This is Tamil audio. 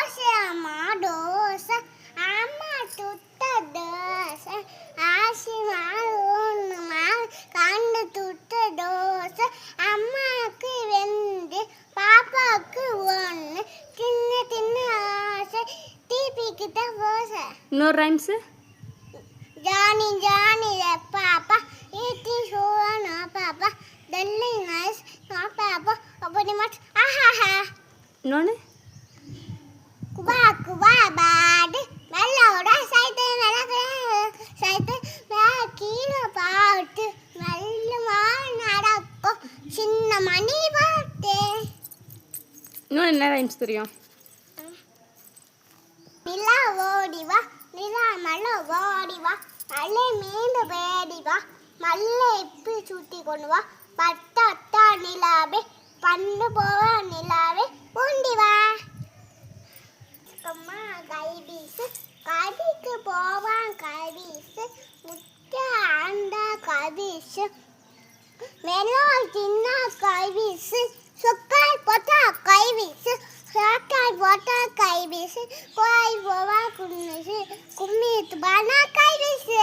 தோசை அம்மா தோசை அம்மா சுட்ட தோசை ஆசி மாவுமா கண்டு சுட்ட தோசை அம்மாவுக்கு வெந்து பாப்பாவுக்கு ஒன்று சின்ன சின்ன ஆசை டிபிக்கிட்ட தோசை. இன்னொரு rhymes. Johnny, Johnny, the papa, eating sugar, no papa, really nice, no papa, open much, aha, இன்னொன்று. kuba, kuba, bad, mellow, side, kilo part, mellow, சின்ன மணி பாட்டு. இன்னும் என்ன ரைம்ஸ் தெரியும்? நிலா ஓடிவா நிலா மலை ஓடிவா மலை மீண்டு பேடிவா மல்லை இப்படி சுட்டி கொண்டு வா பட்டா நிலாவே பண்டு போவா நிலாவே பூண்டிவா. அம்மா கைவீசு கதிக்கு போவான் கைவீசு முட்டை ஆண்டா கைவீசு மெனால் தின்னா கைவீசு சொக்காய் போட்டா கைவீசு சாக்காய் போட்டா கைவீசு கோய் போவா கும்மிசு கும்மித்து பானா கைவீசு.